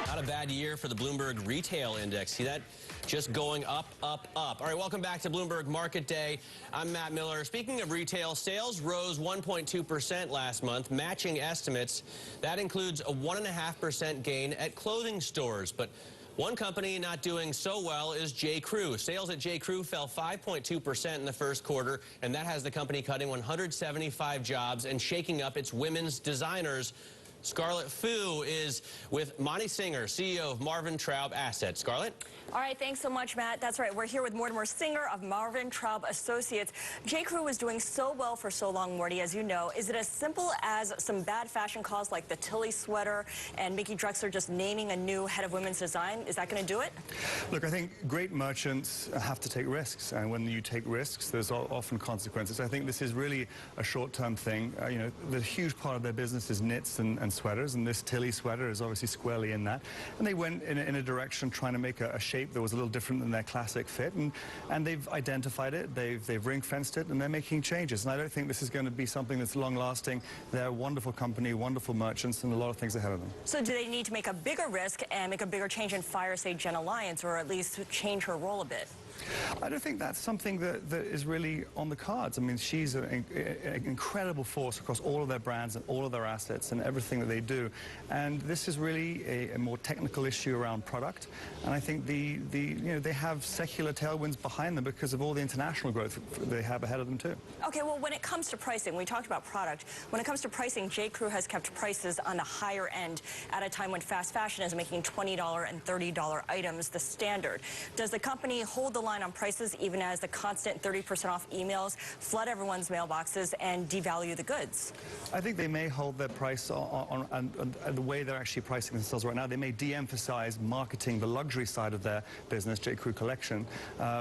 Not a bad year for the Bloomberg Retail Index. See that? Just going up, up, up. All right, welcome back to Bloomberg Market Day. I'm Matt Miller. Speaking of retail, sales rose 1.2% last month, matching estimates. That includes a 1.5% gain at clothing stores. But one company not doing so well is J.Crew. Sales at J.Crew fell 5.2% in the first quarter, and that has the company cutting 175 jobs and shaking up its women's designers. Scarlett Fu is with Mortimer Singer, CEO of Traub Assets. Scarlett? All right, thanks so much, Matt. That's right. We're here with Mortimer Singer of Traub Associates. J.Crew was doing so well for so long, Morty, as you know. Is it as simple as some bad fashion calls like the Tilly sweater and Mickey Drexler just naming a new head of women's design? Is that going to do it? Look, I think great merchants have to take risks, and when you take risks, there's often consequences. I think this is really a short-term thing. You know, the huge part of their business is knits and sweaters, and this Tilly sweater is obviously squarely in that. And they went in a direction trying to make a shape that was a little different than their classic fit, and they've identified it, they've ring-fenced it, and they're making changes. And I don't think this is going to be something that's long-lasting. They're a wonderful company, wonderful merchants, and a lot of things ahead of them. So do they need to make a bigger risk and make a bigger change and fire, say, Jenna Lyons, or at least change her role a bit? I don't think that's something that is really on the cards. I mean, she's an incredible force across all of their brands and all of their assets and everything that they do. And this is really a more technical issue around product. And I think you know, they have secular tailwinds behind them because of all the international growth they have ahead of them too. Okay, well, when it comes to pricing, we talked about product. When it comes to pricing, J.Crew has kept prices on the higher end at a time when fast fashion is making $20 and $30 items the standard. Does the company hold the line on prices even as the constant 30% off emails flood everyone's mailboxes and devalue the goods? I think they may hold their price on the way they're actually pricing themselves right now. They may de-emphasize marketing the luxury side of their business, J.Crew Collection,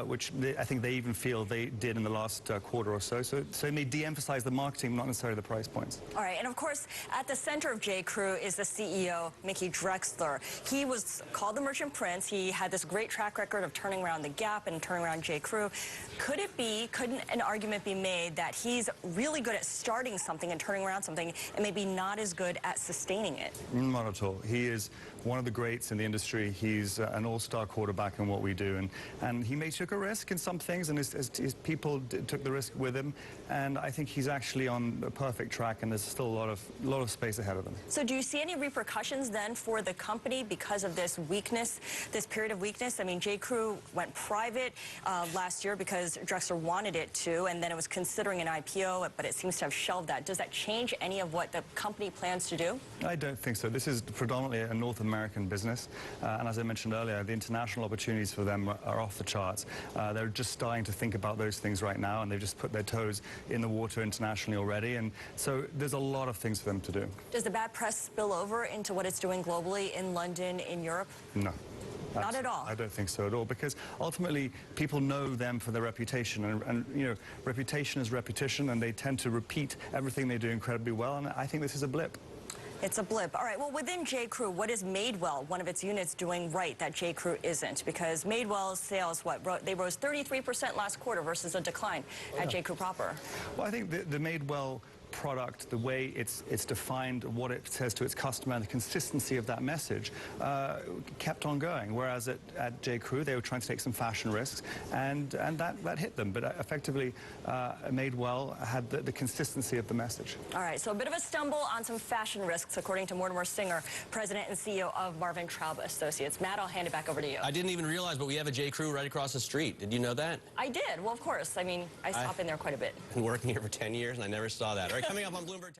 which I think they even feel they did in the last quarter or so. So they may de-emphasize the marketing, not necessarily the price points. All right, and of course, at the center of J.Crew is the CEO, Mickey Drexler. He was called the Merchant Prince. He had this great track record of turning around the Gap and turning around J.Crew. Couldn't an argument be made that he's really good at starting something and turning around something and maybe not as good at sustaining it? Not at all. He is one of the greats in the industry. He's an all-star quarterback in what we do. And he may took a risk in some things, and his people took the risk with him. And I think he's actually on a perfect track, and there's still a lot of space ahead of him. So do you see any repercussions then for the company because of this weakness, this period of weakness? I mean, J.Crew went private last year because Drexler wanted it to, and then it was considering an IPO, but it seems to have shelved that. Does that change any of what the company plans to do? I don't think so. This is predominantly a North American business, and as I mentioned earlier, the international opportunities for them are off the charts. They're just starting to think about those things right now, and they've just put their toes in the water internationally already, and so there's a lot of things for them to do. Does the bad press spill over into what it's doing globally, in London, in Europe? No. Not at all? I don't think so at all, because ultimately people know them for their reputation, and you know, reputation is repetition, and they tend to repeat everything they do incredibly well, and I think this is a blip. It's a blip. All right, well, within J.Crew, what is Madewell, one of its units, doing right that J.Crew isn't? Because Madewell's sales, they rose 33% last quarter versus a decline at J.Crew proper. Well, I think the Madewell product, the way it's defined, what it says to its customer, and the consistency of that message kept on going. Whereas at J.Crew, they were trying to take some fashion risks, and that hit them. But effectively, Madewell had the consistency of the message. All right, so a bit of a stumble on some fashion risks, according to Mortimer Singer, President and CEO of Traub Associates. Matt, I'll hand it back over to you. I didn't even realize, but we have a J.Crew right across the street. Did you know that? I did. Well, of course. I mean, I stop in there quite a bit. I've been working here for 10 years, and I never saw that. All right, coming up on Bloomberg.